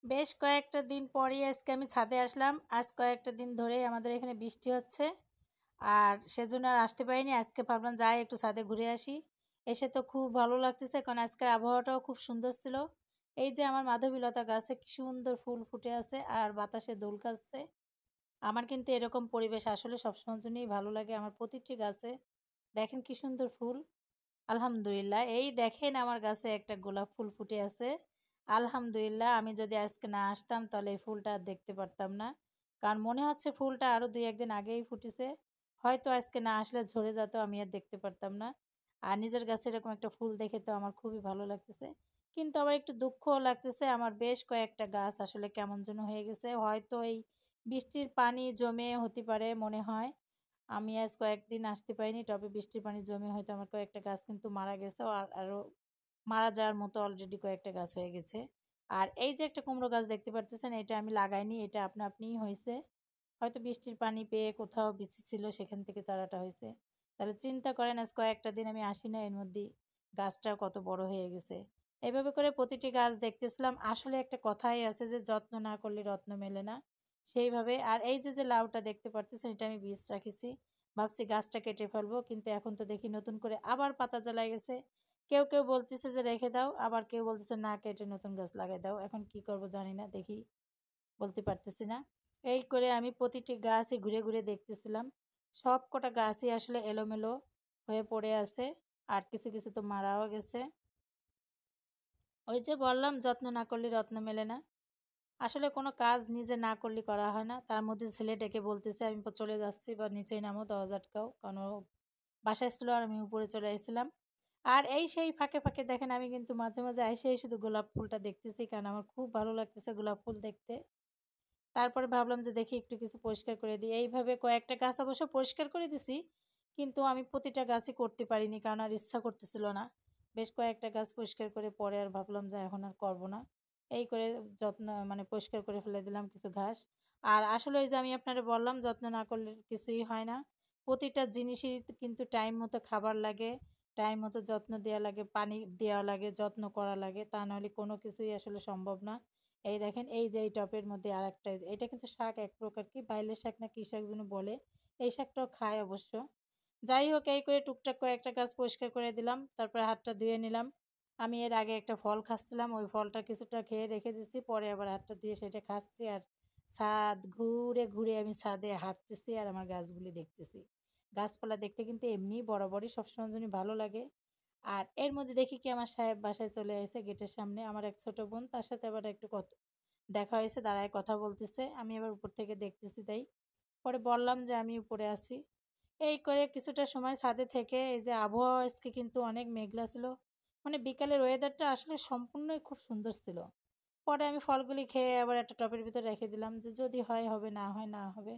বেশ কয়েকটা দিন পরই আজকে আমি ছাদে আসলাম। আজ কয়েকটা দিন ধরেই আমাদের এখানে বৃষ্টি হচ্ছে। আর সেজন্য আর আসতে পারিনি। আজকে ভাবলাম যাই একটু ছাদে ঘুরে আসি। এসে তো খুব ভালো লাগতেছে কারণ আজকের আবহাওয়াটাও খুব সুন্দর ছিল। এই যে আমার মাধবীলতা গাছে কি সুন্দর ফুল ফুটে আছে আর বাতাসে দোল খাচ্ছে। আমার কিন্তু এরকম পরিবেশ আসলে সবসময়ের জন্যই ভালো লাগে। আমার প্রতিটি গাছে দেখেন কি সুন্দর ফুল। আলহামদুলিল্লাহ। এই দেখেন আমার গাছে একটা গোলাপ ফুল ফুটে আছে। আলহামদুলিল্লাহ, আমি যদি আজকে না আসতাম তাহলে এই ফুলটা আর দেখতে পারতাম না। কারণ মনে হচ্ছে ফুলটা আরো ২-১ দিন আগেই ফুটেছে। হয়তো আজকে না আসলে ঝরে যেত, আমি আর দেখতে পারতাম না। আর নিজের গাছে এরকম একটা ফুল দেখে তো আমার খুবই ভালো লাগতেছে। কিন্তু আবার একটু দুঃখও লাগতেছে, আমার বেশ কয়েকটা গাছ আসলে কেমন যেন হয়ে গেছে। হয়তো এই বৃষ্টির পানি জমে হতে পারে মনে হয়। আমি আজ কয়েকদিন আসতে পারিনি। টবে বৃষ্টির পানি জমে হয়তো আমার কয়েকটা গাছ কিন্তু মারা গেছে। আর আরো মারা যাওয়ার মতো অলরেডি কয়েকটা গাছ হয়ে গেছে। আর এই যে একটা কুমড়ো গাছ দেখতে পারতেছেন, এটা আমি লাগাইনি, এটা আপনা আপনিই হয়েছে। হয়তো বৃষ্টির পানি পেয়ে কোথাও বিচি ছিল সেখান থেকে চারাটা হয়েছে। তাহলে চিন্তা করেন আজ কয়েকটা দিন আমি আসি না, এর মধ্যেই গাছটা কত বড় হয়ে গেছে। এভাবে করে প্রতিটি গাছ দেখতেছিলাম। আসলে একটা কথাই আছে যে যত্ন না করলে রত্ন মেলে না। সেইভাবে আর এই যে লাউটা দেখতে পারতেছেন, এটা আমি বীজ রাখিছি। ভাবছি গাছটা কেটে ফেলবো, কিন্তু এখন তো দেখি নতুন করে আবার পাতা জ্বালাই গেছে। কেউ বলতেছে যে রেখে দাও, আবার কেউ বলতেছে না কেটে নতুন গাছ লাগাই দাও। এখন কি করব জানি না, দেখি, বলতে পারতেছি না। এই করে আমি প্রতিটি গাছই ঘুরে ঘুরে দেখতেছিলাম। সব কটা গাছই আসলে এলোমেলো হয়ে পড়ে আছে। আর কিছু কিছু তো মারাও গেছে। ওই যে বললাম যত্ন না করলে রত্ন মেলে না। আসলে কোনো কাজ নিজে না করলে করা হয় না। তার মধ্যে ছেলে ডেকে বলতেছে আমি চলে যাচ্ছি বা নিচেই নামো, দরজা আটকাও, কারণ ও বাসায় ছিল আর আমি উপরে চলে এসেছিলাম। আর এই সেই ফাঁকে ফাঁকে দেখেন আমি কিন্তু মাঝে মাঝে এসেই শুধু গোলাপ ফুলটা দেখতেছি, কারণ আমার খুব ভালো লাগতেছে গোলাপ ফুল দেখতে। তারপরে ভাবলাম যে দেখি একটু কিছু পরিষ্কার করে দিই। এইভাবে কয়েকটা গাছ অবশ্য পরিষ্কার করে দিছি, কিন্তু আমি প্রতিটা গাছই করতে পারিনি কারণ আর ইচ্ছা করতেছিল না। বেশ কয়েকটা গাছ পরিষ্কার করে পরে আর ভাবলাম যে এখন আর করব না। এই করে যত্ন মানে পরিষ্কার করে ফেলে দিলাম কিছু ঘাস। আর আসলে ওই যে আমি আপনারা বললাম যত্ন না করলে কিছুই হয় না। প্রতিটা জিনিসই কিন্তু টাইম মতো খাবার লাগে, টাইম মতো যত্ন দেওয়া লাগে, পানি দেওয়া লাগে, যত্ন করা লাগে, তা নাহলে কোনো কিছুই আসলে সম্ভব না। এই দেখেন এই যে এই টপের মধ্যে আর একটা, এটা কিন্তু শাক এক প্রকার, কি বাইলের শাক না কি শাক যেন বলে। এই শাকটাও খায় অবশ্য। যাই হোক, এই করে টুকটাক কয়েকটা গাছ পরিষ্কার করে দিলাম, তারপরে হাতটা ধুয়ে নিলাম। আমি এর আগে একটা ফল খাচ্ছিলাম, ওই ফলটা কিছুটা খেয়ে রেখে দিছি, পরে আবার হাতটা ধুয়ে সেটা খাচ্ছি। আর ছাদ ঘুরে ঘুরে আমি ছাদে হাঁটতেছি আর আমার গাছগুলি দেখতেছি। গাছপালা দেখতে কিন্তু এমনি বরাবরই সবসময় জন্য ভালো লাগে। আর এর মধ্যে দেখি কি আমার সাহেব বাসায় চলে এসে গেটের সামনে, আমার এক ছোট বোন, তার সাথে আবার একটু দেখা হয়েছে, দাঁড়ায় কথা বলতেছে। আমি আবার উপর থেকে দেখতেছি, তাই পরে বললাম যে আমি উপরে আছি। এই করে কিছুটা সময় ছাদে থেকে এই যে আবহাওয়া আজকে কিন্তু অনেক মেঘলা ছিল, মানে বিকালের ওয়েদারটা আসলে সম্পূর্ণই খুব সুন্দর ছিল। পরে আমি ফলগুলি খেয়ে আবার একটা টবের ভিতরে রেখে দিলাম যে যদি হয় হবে, না হয় না হবে।